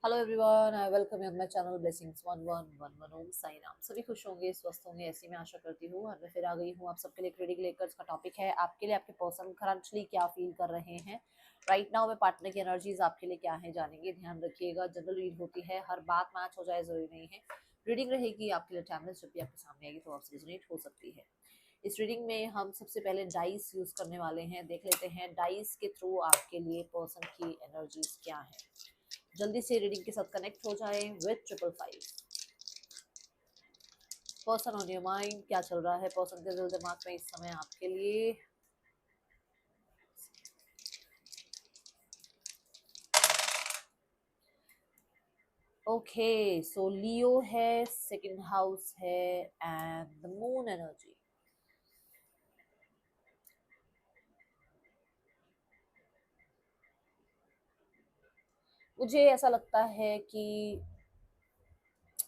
Hello everyone, I welcome you on my channel blessings 1111 ओम साई राम। सभी खुश होंगे, स्वस्थ होंगे, ऐसी मैं आशा करती हूँ। और मैं फिर आ गई हूँ आप सबके लिए रीडिंग लेकर। इसका टॉपिक है आपके लिए आपके पर्सन करंटली क्या फील कर रहे हैं राइट नाउ में। पार्टनर की एनर्जीज आपके लिए क्या है जानेंगे। ध्यान रखिएगा, जनरल रीड होती है, हर बात मैच हो जाए जरूरी नहीं है। रीडिंग रहेगी आपके लिए टाइमलेस, जब भी आपके सामने आएगी तो आपसे रिजोनेट हो सकती है। इस रीडिंग में हम सबसे पहले डाइस यूज करने वाले हैं। देख लेते हैं डाइस के थ्रू आपके लिए पर्सन की एनर्जीज क्या है। जल्दी से रीडिंग के साथ कनेक्ट हो जाए with 555। Person on your mind क्या चल रहा है पर्सन के दिल दिमाग में इस समय आपके लिए। ओके, सो लियो है, सेकंड हाउस है एंड द मून एनर्जी। मुझे ऐसा लगता है कि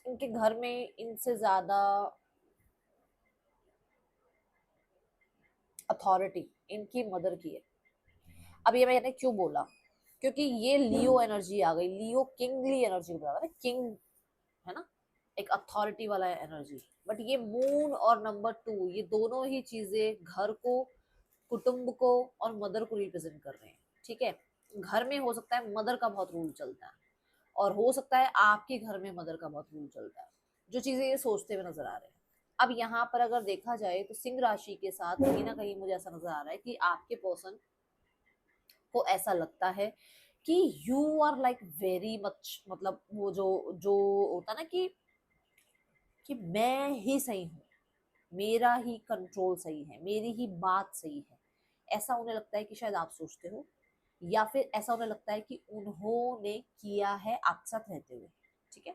इनके घर में इनसे ज्यादा अथॉरिटी इनकी मदर की है। अब ये मैंने क्यों बोला, क्योंकि ये लियो एनर्जी आ गई। लियो किंगली एनर्जी बता रहा है, किंग है ना, एक अथॉरिटी वाला एनर्जी। बट ये मून और नंबर 2 ये दोनों ही चीजें घर को, कुटुंब को और मदर को रिप्रेजेंट कर रहे हैं। ठीक है, घर में हो सकता है मदर का बहुत रूल चलता है, और हो सकता है आपके घर में मदर का बहुत रूल चलता है, जो चीजें ये सोचते हुए नजर आ रहे हैं। अब यहाँ पर अगर देखा जाए तो सिंह राशि के साथ कहीं ना कहीं मुझे ऐसा नजर आ रहा है कि आपके पर्सन को ऐसा लगता है कि you are like very much, मतलब वो जो जो होता ना कि मैं ही सही हूँ, मेरा ही कंट्रोल सही है, मेरी ही बात सही है। ऐसा उन्हें लगता है कि शायद आप सोचते हो, या फिर ऐसा उन्हें लगता है कि उन्होंने किया है आपके साथ रहते हुए। ठीक है,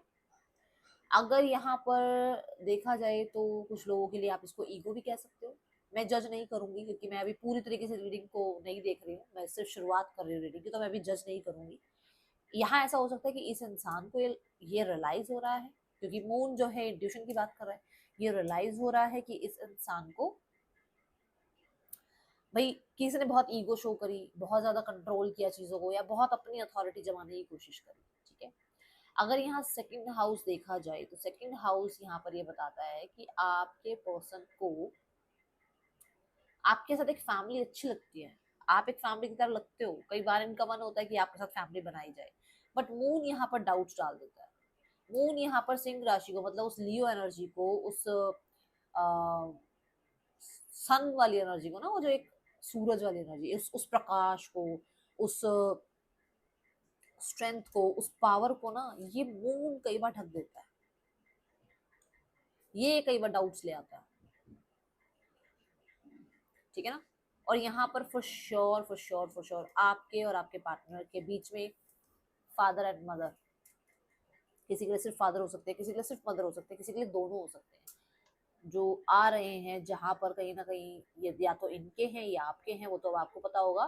अगर यहाँ पर देखा जाए तो कुछ लोगों के लिए आप इसको ईगो भी कह सकते हो। मैं जज नहीं करूंगी क्योंकि मैं अभी पूरी तरीके से रीडिंग को नहीं देख रही हूँ, मैं सिर्फ शुरुआत कर रही हूँ रीडिंग की, तो मैं अभी जज नहीं करूंगी। यहाँ ऐसा हो सकता है कि इस इंसान को ये रियलाइज हो रहा है, क्योंकि मून जो है इंट्यूशन की बात कर रहा है। ये रियलाइज हो रहा है कि इस इंसान को भाई किसी ने बहुत ईगो शो करी, बहुत ज्यादा कंट्रोल किया चीजों को, या बहुत अपनी अथॉरिटी जमाने की कोशिश करी। ठीक है, अगर यहाँ सेकंड हाउस देखा जाए तो सेकंड हाउस यहाँ पर ये बताता है कि आपके पर्सन को आपके साथ एक फैमिली अच्छी लगती है। आप एक फैमिली की तरह लगते हो। कई बार इनका मन होता है कि आपके साथ फैमिली बनाई जाए, बट मून यहाँ पर डाउट्स डाल देता है। मून यहाँ पर सिंह राशि को, मतलब उस लियो एनर्जी को, उस सन वाली एनर्जी को ना, वो जो एक सूरज वाली एनर्जी, उस प्रकाश को, उस स्ट्रेंथ को, उस पावर को ना, ये मून कई बार ढक देता है। ये कई बार डाउट्स ले आता है। ठीक है ना। और यहाँ पर फॉर श्योर आपके और आपके पार्टनर के बीच में फादर एंड मदर, किसी के लिए सिर्फ फादर हो सकते हैं, किसी के लिए सिर्फ मदर हो सकते हैं, किसी के लिए दोनों हो सकते हैं, जो आ रहे हैं। जहां पर कहीं ना कहीं ये या तो इनके हैं या आपके हैं, वो तो अब आपको पता होगा।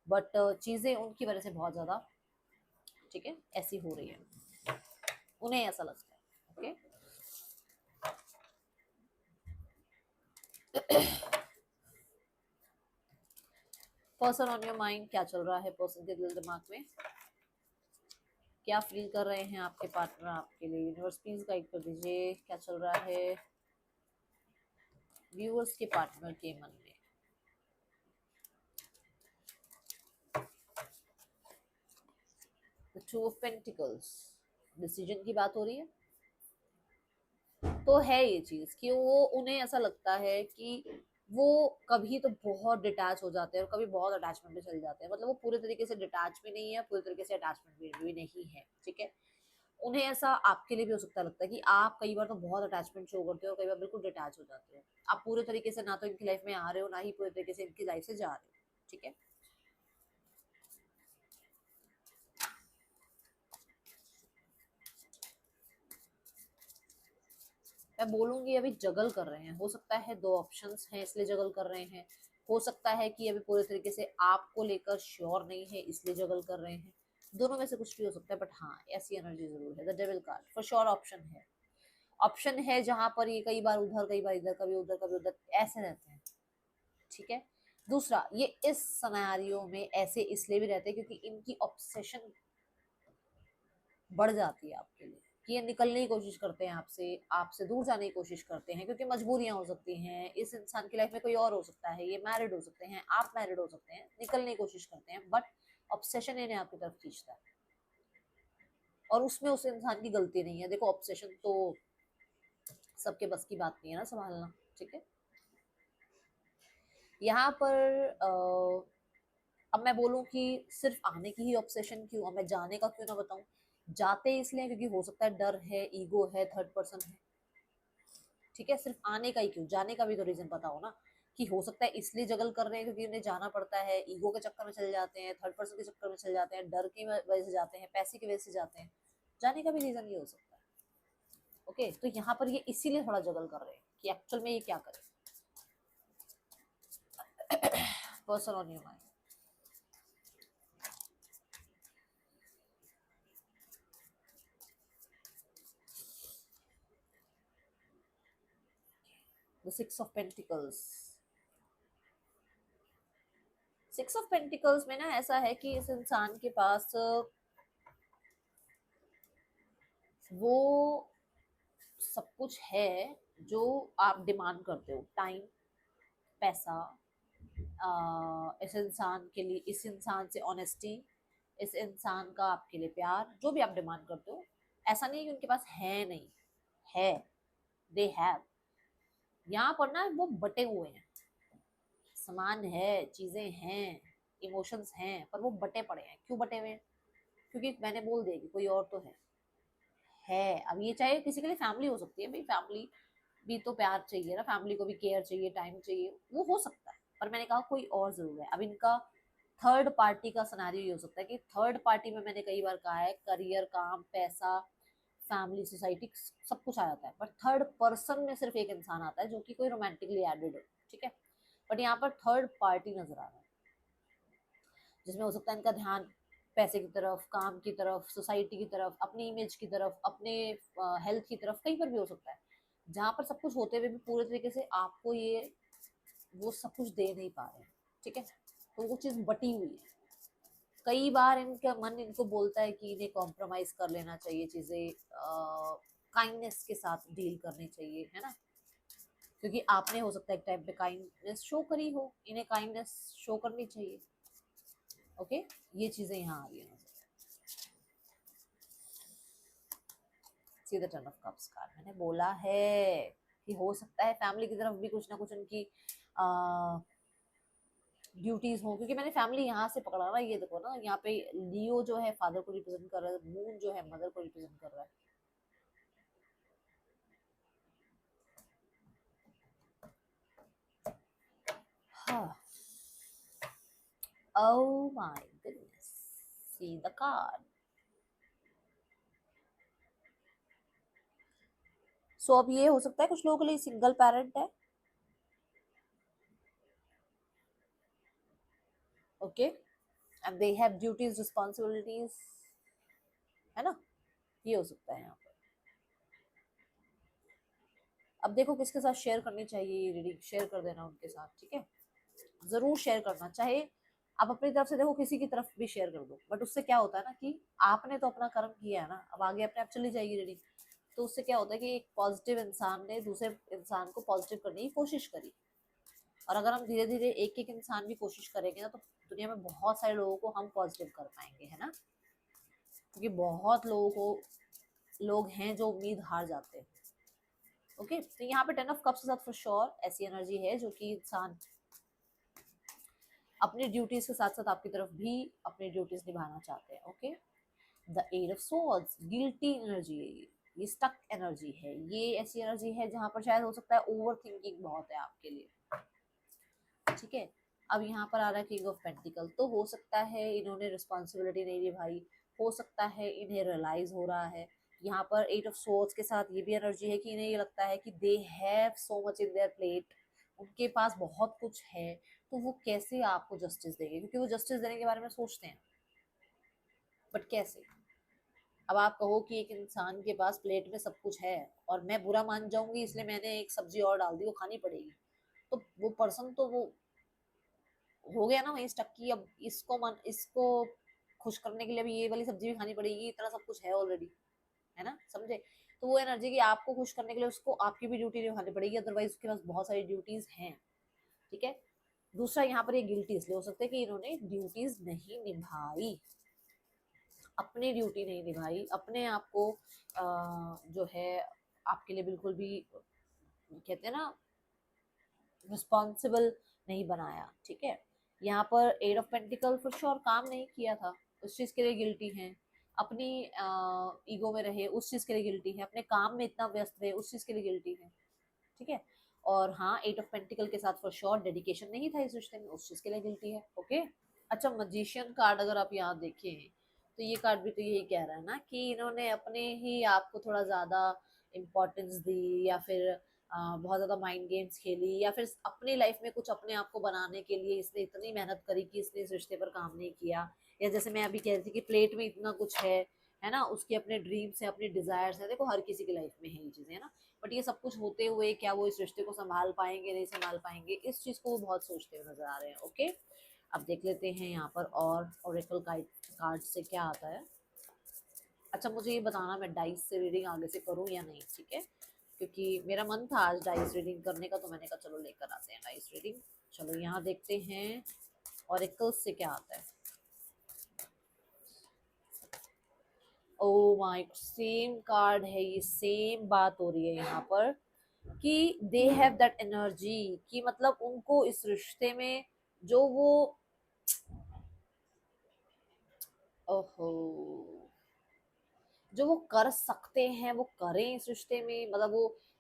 बट चीजें उनकी वजह से बहुत ज्यादा, ठीक है, ऐसी हो रही है, उन्हें ऐसा लगता है। Okay, person on your mind क्या चल रहा है पर्सन के दिल दिमाग में, क्या फील कर रहे हैं आपके पार्टनर आपके लिए। यूनिवर्स प्लीज गाइड कर दीजिए, क्या चल रहा है व्यूअर्स के पार्टनर के मन में। The two of pentacles, decision की बात हो रही है। तो है ये चीज कि वो, उन्हें ऐसा लगता है कि वो कभी तो बहुत डिटैच हो जाते हैं और कभी बहुत अटैचमेंट में चले जाते हैं। मतलब वो पूरे तरीके से डिटैच भी नहीं है, पूरे तरीके से अटैचमेंट भी नहीं है। ठीक है, उन्हें ऐसा आपके लिए भी हो सकता है, लगता है कि आप कई बार तो बहुत अटैचमेंट शो करते हो, कई बार बिल्कुल डिटैच हो जाते हो। आप पूरे तरीके से ना तो इनकी लाइफ में आ रहे हो, ना ही पूरे तरीके से इनकी लाइफ से जा रहे हो। ठीक है, मैं बोलूंगी अभी जगल कर रहे हैं। हो सकता है दो ऑप्शंस हैं इसलिए जगल कर रहे हैं। हो सकता है कि अभी पूरे तरीके से आपको लेकर श्योर नहीं है इसलिए जगल कर रहे हैं। दोनों में से कुछ भी हो सकता है, बट हाँ ऐसी एनर्जी जरूर है। The devil card for sure option है। ऑप्शन है जहां पर ये कई बार उधर, कई बार इधर, कभी उधर कभी उधर ऐसे रहते हैं। ठीक है, दूसरा ये इस सिनेरियो में ऐसे इसलिए भी रहते हैं क्योंकि इनकी ऑब्सेशन बढ़ जाती है आपके लिए, कि ये निकलने की कोशिश करते हैं आपसे, आपसे दूर जाने की कोशिश करते हैं, क्योंकि मजबूरियां हो सकती हैं, इस इंसान की लाइफ में कोई और हो सकता है, ये मैरिड हो सकते हैं, आप मैरिड हो सकते हैं, निकलने की कोशिश करते हैं, बट ऑब्सेशन इन्हें आपकी तरफ खींचता है, और उसमें उस इंसान की गलती नहीं है। देखो ऑब्सेशन तो सबके बस की बात नहीं है ना संभालना, ठीक है। यहाँ पर अब मैं बोलूँ कि सिर्फ आने की ही ऑब्सेशन क्यों, अब मैं जाने का क्यों ना बताऊं। जाते इसलिए क्योंकि हो सकता है डर है, ईगो है, थर्ड पर्सन है, ठीक है। सिर्फ आने का ही क्यों, जाने का भी तो रीजन पता हो ना, कि हो सकता है इसलिए जगल कर रहे हैं क्योंकि उन्हें जाना पड़ता है, ईगो के चक्कर में चले जाते हैं, थर्ड पर्सन के चक्कर में चले जाते हैं, डर की वजह से जाते हैं, पैसे की वजह से जाते हैं, जाने का भी रीजन ये हो सकता है। ओके, तो यहाँ पर ये इसीलिए थोड़ा जगल कर रहे हैं कि एक्चुअल में ये क्या करे। Person on your mind, the six of pentacles. Six of pentacles में ना ऐसा है कि इस इंसान के पास वो सब कुछ है जो आप डिमांड करते हो, टाइम, पैसा, इस इंसान के लिए, इस इंसान से ऑनेस्टी, इस इंसान का आपके लिए प्यार, जो भी आप डिमांड करते हो। ऐसा नहीं है कि उनके पास है, नहीं है, दे हैव। यहाँ पर ना वो बटे हुए हैं, सामान है, चीजें हैं, इमोशंस हैं, पर वो बटे पड़े हैं। क्यों बटे हुए हैं? क्योंकि मैंने बोल दिया कि कोई और तो है। अब ये चाहे किसी के लिए फैमिली हो सकती है, भाई फैमिली भी तो प्यार चाहिए ना, फैमिली को भी केयर चाहिए, टाइम चाहिए, वो हो सकता है, पर मैंने कहा कोई और जरूर है। अब इनका थर्ड पार्टी का सिनेरियो ये हो सकता है कि थर्ड पार्टी में, मैंने कई बार कहा है, करियर, काम, पैसा, फैमिली, सोसाइटी, सब कुछ आ जाता है, पर थर्ड पर्सन में सिर्फ एक इंसान आता है जो कि कोई रोमांटिकली एडेड हो, ठीक है। बट यहाँ पर थर्ड पार्टी नजर आ रहा है, जिसमें हो सकता है इनका ध्यान पैसे की तरफ, काम की तरफ, सोसाइटी की तरफ, अपनी इमेज की तरफ, अपने हेल्थ की तरफ, कहीं पर भी हो सकता है, जहां पर सब कुछ होते हुए भी पूरे तरीके से आपको ये वो सब कुछ दे नहीं पा रहे हैं, ठीक है। तो वो चीज बटी हुई है। कई बार इनका मन इनको बोलता है कि इन्हें कॉम्प्रोमाइज कर लेना चाहिए, चीजें काइंडनेस के साथ डील करनी चाहिए, है ना, क्योंकि आपने हो सकता है एक टाइम पे काइंडनेस शो करी हो, इन्हें काइंडनेस शो करनी चाहिए। ओके, ये चीजें यहाँ आ रही है। See the ten of cups card, मैंने बोला है कि हो सकता है फैमिली की तरफ भी कुछ ना कुछ उनकी ड्यूटीज हो, क्योंकि मैंने फैमिली यहाँ से पकड़ा ना, ये देखो ना, यहाँ पे लियो जो है फादर को रिप्रेजेंट कर रहा है, मून जो है मदर को रिप्रेजेंट कर रहा है। हाँ, oh my goodness, see the card। सो अब ये हो सकता है कुछ लोगों के लिए सिंगल पेरेंट है, okay, and they have duties, responsibilities, है ना, ये हो सकता है यहाँ पर। अब देखो किसके साथ शेयर करनी चाहिए ये रीडिंग, शेयर कर देना उनके साथ, ठीक है, जरूर शेयर करना। चाहे आप अपनी तरफ से देखो, किसी की तरफ भी शेयर कर दो, बट उससे क्या होता है ना कि आपने तो अपना कर्म किया है ना, अब आगे अपने आप चली जाएगी रीडिंग। तो उससे क्या होता है कि एक पॉजिटिव इंसान ने दूसरे इंसान को पॉजिटिव करने की कोशिश करी, और अगर हम धीरे धीरे एक एक इंसान भी कोशिश करेंगे ना, तो दुनिया में बहुत सारे लोगों को हम पॉजिटिव कर पाएंगे, है ना, क्योंकि बहुत लोगों को लोग हैं जो उम्मीद हार जाते हैं। ओके, तो यहाँ पे टेन ऑफ कप्स के साथ फॉर श्योर ऐसी एनर्जी है जो कि इंसान अपनी ड्यूटीज के साथ साथ आपकी तरफ भी अपनी ड्यूटीज निभाना चाहते हैं। Okay, the eight of swords, guilty energy है ये स्टक एनर्जी है, ये ऐसी एनर्जी है जहां पर शायद हो सकता है ओवर थिंकिंग बहुत है आपके लिए, ठीक है। अब यहाँ पर आ रहा है किंग ऑफ पेंटिकल, तो हो सकता है इन्होंने रिस्पॉन्सिबिलिटी नहीं निभाई, हो सकता है इन्हें रियलाइज हो रहा है। यहाँ पर एट ऑफ सोर्ड्स के साथ ये भी एनर्जी है कि इन्हें ये लगता है कि they have so much in their plate, उनके पास बहुत कुछ है, तो वो कैसे आपको जस्टिस देंगे, क्योंकि वो जस्टिस देने के बारे में सोचते हैं, बट कैसे। अब आप कहो कि एक इंसान के पास प्लेट में सब कुछ है और मैं बुरा मान जाऊंगी इसलिए मैंने एक सब्जी और डाल दी, वो खानी पड़ेगी, तो वो पर्सन तो वो हो गया ना वहीं स्टक की। अब इसको खुश करने के लिए भी ये वाली सब्जी भी खानी पड़ेगी, इतना सब कुछ है ऑलरेडी, है ना, समझे। तो वो एनर्जी की आपको खुश करने के लिए उसको आपकी भी ड्यूटी निभानी पड़ेगी, अदरवाइज उसके पास बहुत सारी ड्यूटीज हैं, ठीक है। दूसरा यहाँ पर ये गिल्टी इसलिए हो सकता है कि इन्होंने ड्यूटीज नहीं निभाई, अपनी ड्यूटी नहीं निभाई, अपने आप को जो है आपके लिए बिल्कुल भी कहते हैं ना रिस्पॉन्सिबल नहीं बनाया, ठीक है। यहाँ पर eight of pentacle for sure काम नहीं किया था, उस चीज के लिए गिल्टी है, अपनी ईगो में रहे उस चीज के लिए गिल्टी है, अपने काम में इतना व्यस्त रहे उस चीज के लिए गिल्टी है, ठीक है। और हाँ, एट ऑफ पेंटिकल के साथ फॉर श्योर डेडिकेशन नहीं था इस रिश्ते में, उस चीज के लिए गिल्टी है, ओके। अच्छा, मजिशियन कार्ड अगर आप यहाँ देखें तो ये कार्ड भी तो यही कह रहा है ना कि इन्होंने अपने ही आपको थोड़ा ज्यादा इम्पोर्टेंस दी, या फिर बहुत ज्यादा माइंड गेम्स खेली, या फिर अपनी लाइफ में कुछ अपने आप को बनाने के लिए इसने इतनी मेहनत करी कि इसने इस रिश्ते पर काम नहीं किया। या जैसे मैं अभी कह रही थी कि प्लेट में इतना कुछ है ना, उसके अपने ड्रीम्स है, अपने डिजायर्स है, देखो हर किसी की लाइफ में है ये चीजें, है ना। बट ये सब कुछ होते हुए क्या वो इस रिश्ते को संभाल पाएंगे नहीं संभाल पाएंगे, इस चीज को वो बहुत सोचते हुए नजर आ रहे हैं, ओके। अब देख लेते हैं यहाँ पर और ओरेकल कार्ड से क्या आता है। अच्छा, मुझे ये बताना मैं डाइस से रीडिंग आगे से करूँ या नहीं, ठीक है, क्योंकि मेरा मन था आज डाइस रीडिंग करने का, तो मैंने कहा चलो लेकर आते हैं डाइस रीडिंग। चलो यहाँ देखते हैं ओरेकल्स से क्या आता है। ओ माय, सेम कार्ड है ये, सेम बात हो रही है यहाँ पर कि दे हैव दैट एनर्जी, कि मतलब उनको इस रिश्ते में जो वो, ओहो, जो वो कर सकते हैं वो करें इस रिश्ते में, मतलब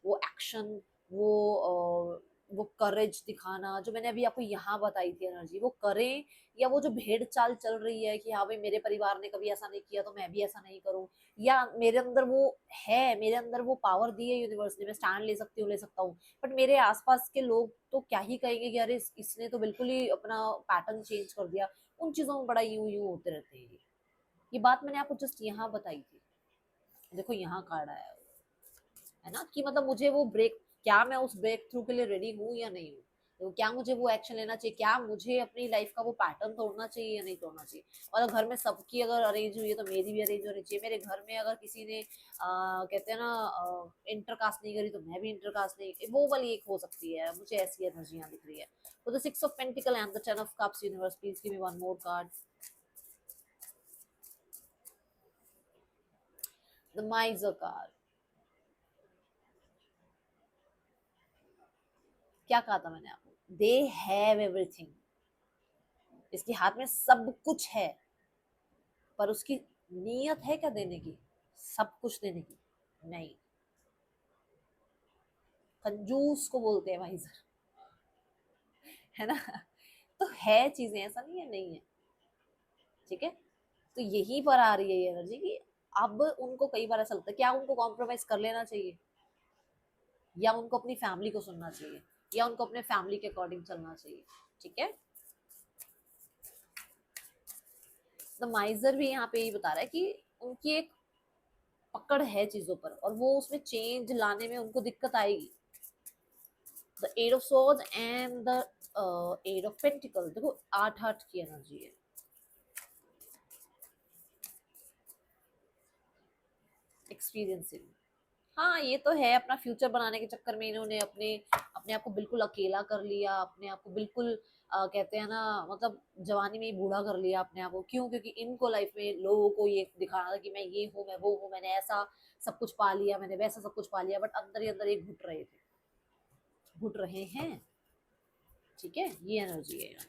वो एक्शन, वो करेज दिखाना जो मैंने अभी आपको यहाँ बताई थी एनर्जी, वो करें। या वो जो भेड़ चाल चल रही है कि हाँ भाई मेरे परिवार ने कभी ऐसा नहीं किया तो मैं भी ऐसा नहीं करूं, या मेरे अंदर वो है, मेरे अंदर वो पावर दी है यूनिवर्स ने, मैं स्टैंड ले सकती हूँ, ले सकता हूँ, बट मेरे आसपास के लोग तो क्या ही कहेंगे कि अरे इसने तो बिल्कुल ही अपना पैटर्न चेंज कर दिया, उन चीजों में बड़ा यूं यूं होते रहते हैं। ये बात मैंने आपको जस्ट यहाँ बताई थी, देखो यहाँ कार्ड आया है ना, कि मतलब मुझे वो ब्रेक, क्या मैं उस ब्रेक थ्रू के लिए रेडी हूँ या नहीं हूँ, तो क्या मुझे वो एक्शन लेना चाहिए, क्या मुझे अपनी लाइफ का वो पैटर्न तोड़ना चाहिए या नहीं तोड़ना चाहिए। और घर में सबकी अगर अरेंज हुई है तो मेरी भी अरेंज होनी चाहिए। मेरे घर में अगर किसी ने कहते हैं ना इंटरकास्ट नहीं करी तो मैं भी इंटरकास्ट नहीं, वो वाली एक हो सकती है, मुझे ऐसी एनर्जी यहाँ दिख रही है। तो the six of pentacle and the ten of cups, universe please give me one more card. The माइजर card, क्या कहा था मैंने आपको, दे हैव एवरीथिंग, इसके हाथ में सब कुछ है, पर उसकी नीयत है क्या देने की, सब कुछ देने की नहीं। कंजूस को बोलते हैं वाइजर, है ना। तो है चीजें, ऐसा नहीं है नहीं है, ठीक है। तो यही पर आ रही है ये एनर्जी की अब उनको कई बार ऐसा लगता है क्या उनको कॉम्प्रोमाइज कर लेना चाहिए, या उनको अपनी फैमिली को सुनना चाहिए, या उनको अपने फैमिली के अकॉर्डिंग चलना चाहिए, ठीक है। द माइजर भी यहाँ पे यही बता रहा है कि उनकी एक पकड़ है चीजों पर और वो उसमें चेंज लाने में उनको दिक्कत आएगी। The eight of swords and the eight of pentacle, देखो 8 की एनर्जी है, एक्सपीरियंसिंग। हाँ ये तो है, अपना फ्यूचर बनाने के चक्कर में इन्होंने अपने अपने आप को बिल्कुल अकेला कर लिया, अपने आप को बिल्कुल कहते हैं ना मतलब जवानी में ही बूढ़ा कर लिया अपने आप को। क्यों? क्योंकि इनको लाइफ में लोगों को ये दिखाना था कि मैं ये हूँ, मैं वो हूँ, मैंने ऐसा सब कुछ पा लिया, मैंने वैसा सब कुछ पा लिया, बट अंदर ही अंदर ये घुट रहे थे, घुट रहे हैं, ठीक है। ये एनर्जी है यहाँ।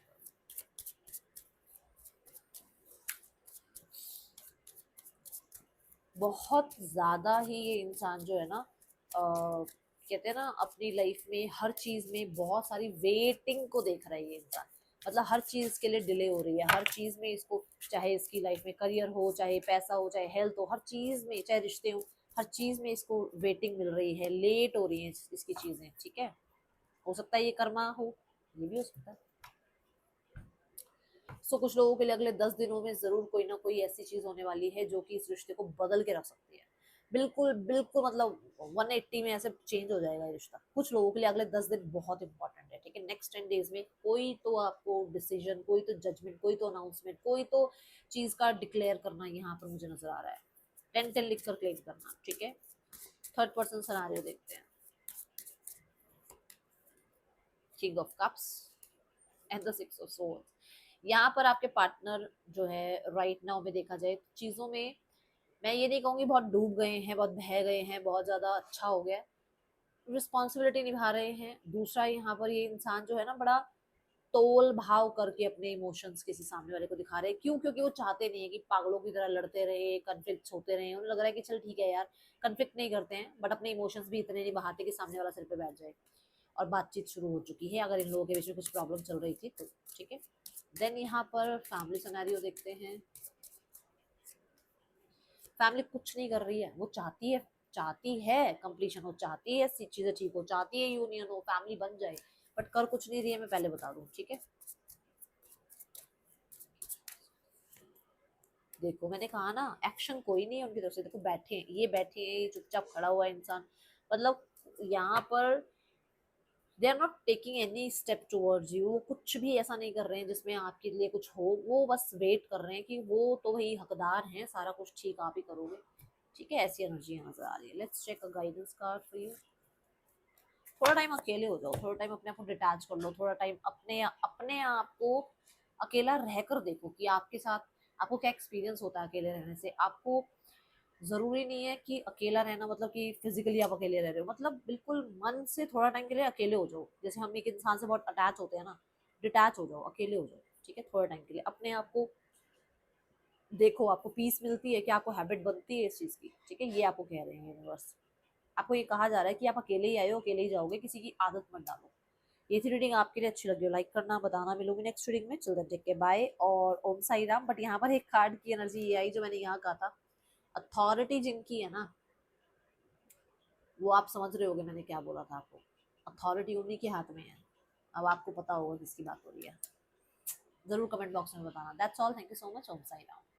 बहुत ज्यादा ही ये इंसान जो है ना कहते हैं ना अपनी लाइफ में हर चीज में बहुत सारी वेटिंग को देख रहा है ये इंसान, मतलब हर चीज के लिए डिले हो रही है, हर चीज में इसको, चाहे इसकी लाइफ में करियर हो, चाहे पैसा हो, चाहे हेल्थ हो, हर चीज में, चाहे रिश्ते हो, हर चीज में इसको वेटिंग मिल रही है, लेट हो रही है इसकी चीजें, ठीक है। हो सकता है ये कर्मा हो, ये भी हो सकता है। सो कुछ लोगों के लिए अगले 10 दिनों में जरूर कोई ना कोई ऐसी चीज होने वाली है जो कि इस रिश्ते को बदल के रख सकती है, बिल्कुल बिल्कुल, मतलब 180 में ऐसे चेंज हो जाएगा ये रिश्ता। कुछ लोगों के लिए अगले 10 दिन बहुत इंपॉर्टेंट है, ठीक है, इन नेक्स्ट 10 days में कोई तो आपको डिसीजन, कोई तो जजमेंट, कोई तो अनाउंसमेंट, कोई तो चीज का डिक्लेयर करना यहाँ पर मुझे नजर आ रहा है। 10-10 लिख कर क्लेम करना, ठीक है। थर्ड पर्सन सिनेरियो देखते हैं। King of cups and the six of swords. यहाँ पर आपके पार्टनर जो है राइट नाउ में देखा जाए चीजों में, मैं ये नहीं कहूंगी बहुत डूब गए हैं, बहुत बह गए हैं, बहुत ज्यादा अच्छा हो गया, रिस्पॉन्सिबिलिटी निभा रहे हैं। दूसरा यहाँ पर ये इंसान जो है ना बड़ा तोल भाव करके अपने इमोशंस किसी सामने वाले को दिखा रहे हैं। क्यों? क्योंकि वो चाहते नहीं है कि पागलों की तरह लड़ते रहे, कन्फ्लिक्ट होते रहे। उन्हें लग रहा है कि चल ठीक है यार, कन्फ्लिक्ट नहीं करते हैं बट अपने इमोशंस भी इतने नहीं बहाते कि सामने वाला सिर पे बैठ जाए। और बातचीत शुरू हो चुकी है अगर इन लोगों के बीच में कुछ प्रॉब्लम चल रही थी तो, ठीक है। देन यहाँ पर फैमिली सिनेरियो देखते हैं। फैमिली कुछ नहीं कर रही है, वो चाहती है कंप्लीशन हो, चाहती है चीजें ठीक हो, चाहती है यूनियन हो, फैमिली बन जाए, बट कर कुछ नहीं रही है, मैं पहले बता दूं, ठीक है। देखो मैंने कहा ना, एक्शन कोई नहीं है उनकी तरफ से। देखो बैठे, ये बैठे, ये चुपचाप खड़ा हुआ है इंसान, मतलब यहाँ पर they are not taking any step towards you. वो कुछ भी ऐसा नहीं कर रहे हैं जिसमें आपके लिए कुछ हो, वो बस वेट कर रहे हैं कि वो तो भाई हकदार हैं, सारा कुछ ठीक आप ही करोगे, ठीक है। ऐसी एनर्जी नजर आ रही है। Let's check a guidance card for you. थोड़ा टाइम अकेले हो जाओ, थोड़ा टाइम अपने आप को डिटैच कर लो, थोड़ा टाइम अपने अपने आप को अकेला रहकर देखो कि आपके साथ आपको क्या एक्सपीरियंस होता है अकेले रहने से। आपको जरूरी नहीं है कि अकेला रहना मतलब कि फिजिकली आप अकेले रह रहे हो, मतलब बिल्कुल मन से थोड़ा टाइम के लिए अकेले हो जाओ। जैसे हम एक इंसान से बहुत अटैच होते हैं ना, डिटैच हो जाओ, अकेले हो जाओ, ठीक है। थोड़ा टाइम के लिए अपने आप को देखो, आपको पीस मिलती है कि आपको हैबिट बनती है इस चीज की, ठीक है। ये आपको कह रहे हैं यूनिवर्स। आपको ये कहा जा रहा है कि आप अकेले ही आए हो, अकेले ही जाओगे, किसी की आदत मत डालो। ये थी रीडिंग, आपके लिए अच्छी लगी हो लाइक करना, बताना। मिलूंगी नेक्स्ट रीडिंग में। चिल्ड्रन टेक के बाय और ओम साई राम। बट यहाँ पर एक कार्ड की एनर्जी ये आई जो मैंने यहाँ कहा था, अथॉरिटी जिनकी है ना, वो आप समझ रहे होगे मैंने क्या बोला था आपको। अथॉरिटी उन्हीं के हाथ में है। अब आपको पता होगा किसकी बात हो रही है, जरूर कमेंट बॉक्स में बताना। That's all, thank you so much. Om Sai Ram.